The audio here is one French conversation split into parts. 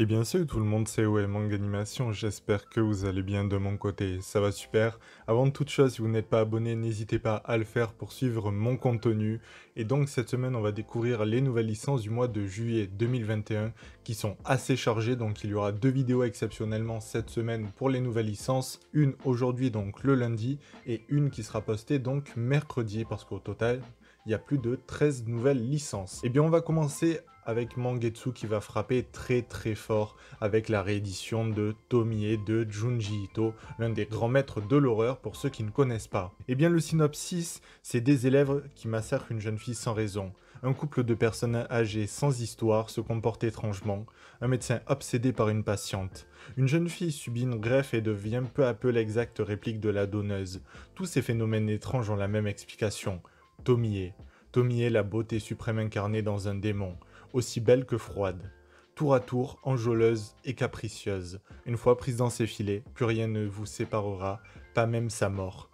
Et bien sûr, tout le monde sait où est Manga Animation, j'espère que vous allez bien de mon côté, ça va super. Avant toute chose, si vous n'êtes pas abonné, n'hésitez pas à le faire pour suivre mon contenu. Et donc cette semaine, on va découvrir les nouvelles licences du mois de juillet 2021 qui sont assez chargées, donc il y aura deux vidéos exceptionnellement cette semaine pour les nouvelles licences, une aujourd'hui donc le lundi et une qui sera postée donc mercredi parce qu'au total, il y a plus de 13 nouvelles licences. Et bien on va commencer avec Mangetsu qui va frapper très très fort avec la réédition de Tomie de Junji Ito, l'un des grands maîtres de l'horreur pour ceux qui ne connaissent pas. Et bien le synopsis, c'est des élèves qui massacrent une jeune fille sans raison. Un couple de personnes âgées sans histoire se comporte étrangement. Un médecin obsédé par une patiente. Une jeune fille subit une greffe et devient peu à peu l'exacte réplique de la donneuse. Tous ces phénomènes étranges ont la même explication. Tomie. Tomie, la beauté suprême incarnée dans un démon, aussi belle que froide. Tour à tour, enjôleuse et capricieuse. Une fois prise dans ses filets, plus rien ne vous séparera, pas même sa mort.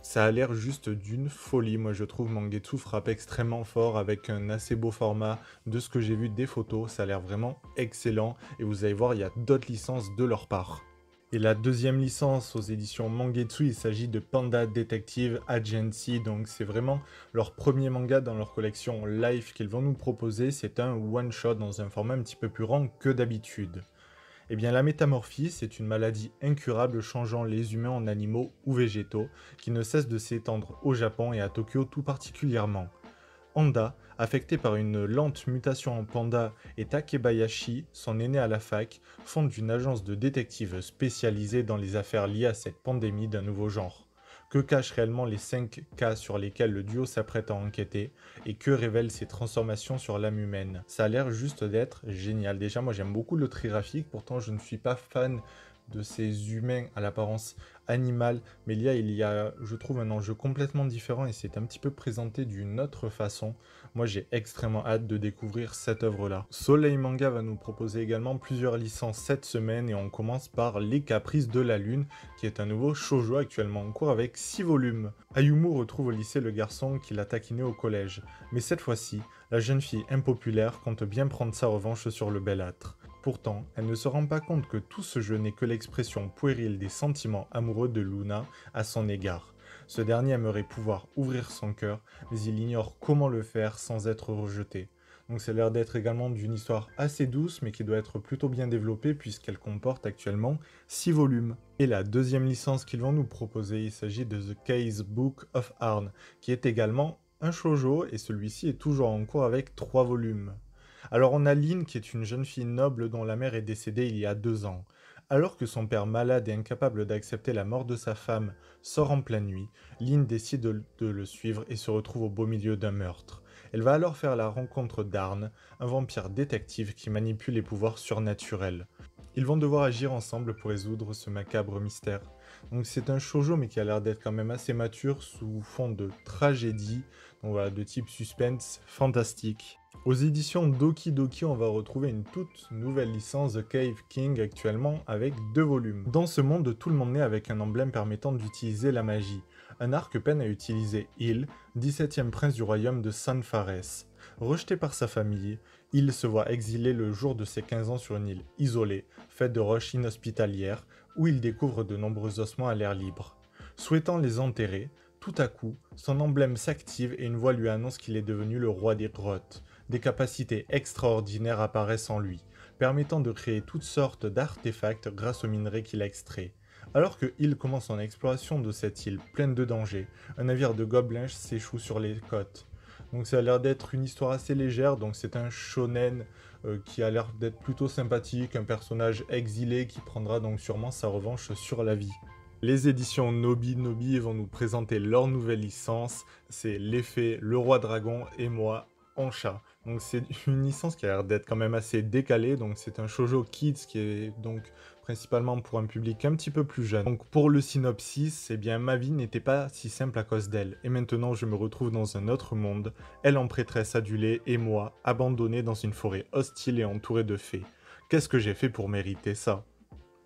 Ça a l'air juste d'une folie, moi je trouve Mangetsu frappe extrêmement fort avec un assez beau format de ce que j'ai vu des photos, ça a l'air vraiment excellent et vous allez voir il y a d'autres licences de leur part. Et la deuxième licence aux éditions Mangetsu, il s'agit de Panda Detective Agency, donc c'est vraiment leur premier manga dans leur collection Life qu'ils vont nous proposer, c'est un one-shot dans un format un petit peu plus grand que d'habitude. Eh bien la métamorphie, c'est une maladie incurable changeant les humains en animaux ou végétaux, qui ne cesse de s'étendre au Japon et à Tokyo tout particulièrement. Honda, affecté par une lente mutation en panda, et Takebayashi, son aîné à la fac, fondent une agence de détectives spécialisée dans les affaires liées à cette pandémie d'un nouveau genre. Que cachent réellement les 5 cas sur lesquels le duo s'apprête à enquêter, et que révèlent ces transformations sur l'âme humaine? Ça a l'air juste d'être génial. Déjà, moi j'aime beaucoup le trait graphique, pourtant je ne suis pas fan de ces humains à l'apparence animale, mais là il y a, je trouve, un enjeu complètement différent et c'est un petit peu présenté d'une autre façon. Moi j'ai extrêmement hâte de découvrir cette œuvre-là. Soleil Manga va nous proposer également plusieurs licences cette semaine et on commence par Les Caprices de la Lune, qui est un nouveau shoujo actuellement en cours avec 6 volumes. Ayumu retrouve au lycée le garçon qu'il a taquiné au collège, mais cette fois-ci, la jeune fille impopulaire compte bien prendre sa revanche sur le belâtre. Pourtant, elle ne se rend pas compte que tout ce jeu n'est que l'expression puérile des sentiments amoureux de Luna à son égard. Ce dernier aimerait pouvoir ouvrir son cœur, mais il ignore comment le faire sans être rejeté. Donc ça a l'air d'être également d'une histoire assez douce, mais qui doit être plutôt bien développée puisqu'elle comporte actuellement 6 volumes. Et la deuxième licence qu'ils vont nous proposer, il s'agit de The Case Book of Arn, qui est également un shoujo, et celui-ci est toujours en cours avec 3 volumes. Alors on a Lynn qui est une jeune fille noble dont la mère est décédée il y a 2 ans. Alors que son père malade et incapable d'accepter la mort de sa femme sort en pleine nuit, Lynn décide de le suivre et se retrouve au beau milieu d'un meurtre. Elle va alors faire la rencontre d'Arn, un vampire détective qui manipule les pouvoirs surnaturels. Ils vont devoir agir ensemble pour résoudre ce macabre mystère. Donc c'est un shoujo mais qui a l'air d'être quand même assez mature sous fond de tragédie, donc voilà, de type suspense fantastique. Aux éditions Doki Doki, on va retrouver une toute nouvelle licence The Cave King actuellement avec 2 volumes. Dans ce monde, tout le monde naît avec un emblème permettant d'utiliser la magie. Un arc peine à utiliser Il, 17e prince du royaume de San Fares. Rejeté par sa famille, Il se voit exilé le jour de ses 15 ans sur une île isolée, faite de roches inhospitalières, où il découvre de nombreux ossements à l'air libre. Souhaitant les enterrer, tout à coup, son emblème s'active et une voix lui annonce qu'il est devenu le roi des grottes. Des capacités extraordinaires apparaissent en lui, permettant de créer toutes sortes d'artefacts grâce aux minerais qu'il extrait. Alors que Il commence son exploration de cette île pleine de dangers, un navire de gobelins s'échoue sur les côtes. Donc ça a l'air d'être une histoire assez légère, donc c'est un shonen qui a l'air d'être plutôt sympathique, un personnage exilé qui prendra donc sûrement sa revanche sur la vie. Les éditions Nobi Nobi vont nous présenter leur nouvelle licence, c'est L'Effet, Le Roi Dragon et moi en chat. Donc c'est une licence qui a l'air d'être quand même assez décalée, donc c'est un shoujo kids qui est donc principalement pour un public un petit peu plus jeune. Donc pour le synopsis, eh bien ma vie n'était pas si simple à cause d'elle, et maintenant je me retrouve dans un autre monde, elle en prêtresse adulée et moi, abandonné dans une forêt hostile et entouré de fées. Qu'est-ce que j'ai fait pour mériter ça?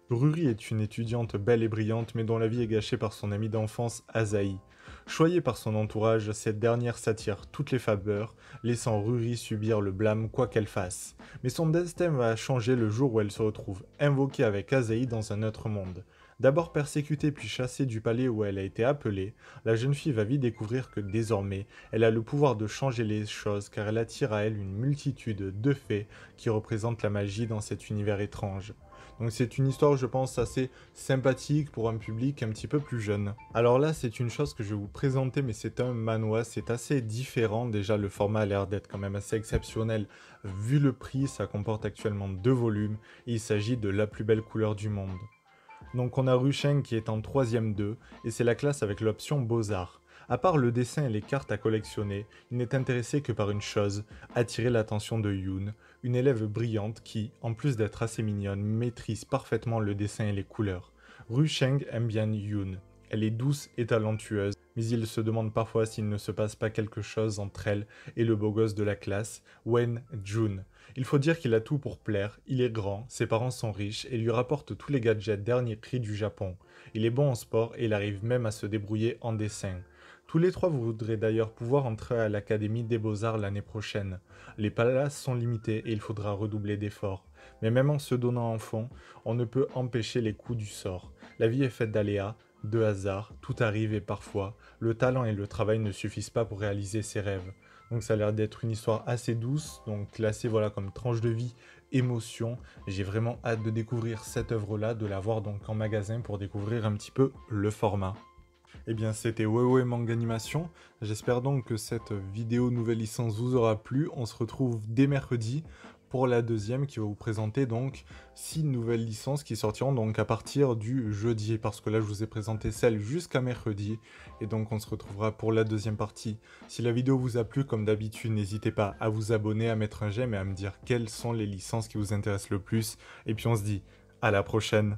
Ruri est une étudiante belle et brillante, mais dont la vie est gâchée par son amie d'enfance, Azahi. Choyée par son entourage, cette dernière s'attire toutes les faveurs, laissant Ruri subir le blâme quoi qu'elle fasse. Mais son destin va changer le jour où elle se retrouve invoquée avec Azei dans un autre monde. D'abord persécutée puis chassée du palais où elle a été appelée, la jeune fille va vite découvrir que désormais, elle a le pouvoir de changer les choses car elle attire à elle une multitude de fées qui représentent la magie dans cet univers étrange. Donc c'est une histoire, je pense, assez sympathique pour un public un petit peu plus jeune. Alors là, c'est une chose que je vais vous présenter, mais c'est un manhwa, c'est assez différent. Déjà, le format a l'air d'être quand même assez exceptionnel. Vu le prix, ça comporte actuellement 2 volumes, et il s'agit de La plus belle couleur du monde. Donc on a Rusheng qui est en 3ème 2, et c'est la classe avec l'option Beaux-Arts. À part le dessin et les cartes à collectionner, il n'est intéressé que par une chose, attirer l'attention de Yoon, une élève brillante qui, en plus d'être assez mignonne, maîtrise parfaitement le dessin et les couleurs. Rusheng aime bien Yoon. Elle est douce et talentueuse, mais il se demande parfois s'il ne se passe pas quelque chose entre elle et le beau gosse de la classe, Wen Jun. Il faut dire qu'il a tout pour plaire, il est grand, ses parents sont riches et lui rapportent tous les gadgets dernier cri du Japon. Il est bon en sport et il arrive même à se débrouiller en dessin. Tous les trois voudraient d'ailleurs pouvoir entrer à l'Académie des Beaux-Arts l'année prochaine. Les places sont limitées et il faudra redoubler d'efforts. Mais même en se donnant en fond, on ne peut empêcher les coups du sort. La vie est faite d'aléas, de hasard, tout arrive et parfois, le talent et le travail ne suffisent pas pour réaliser ses rêves. Donc ça a l'air d'être une histoire assez douce, donc classée voilà comme tranche de vie, émotion. J'ai vraiment hâte de découvrir cette œuvre-là, de la voir donc en magasin pour découvrir un petit peu le format. Eh bien c'était Wewe Manga Animation, j'espère donc que cette vidéo nouvelle licence vous aura plu. On se retrouve dès mercredi pour la deuxième qui va vous présenter donc 6 nouvelles licences qui sortiront donc à partir du jeudi, parce que là je vous ai présenté celle jusqu'à mercredi, et donc on se retrouvera pour la deuxième partie. Si la vidéo vous a plu, comme d'habitude, n'hésitez pas à vous abonner, à mettre un j'aime et à me dire quelles sont les licences qui vous intéressent le plus, et puis on se dit à la prochaine.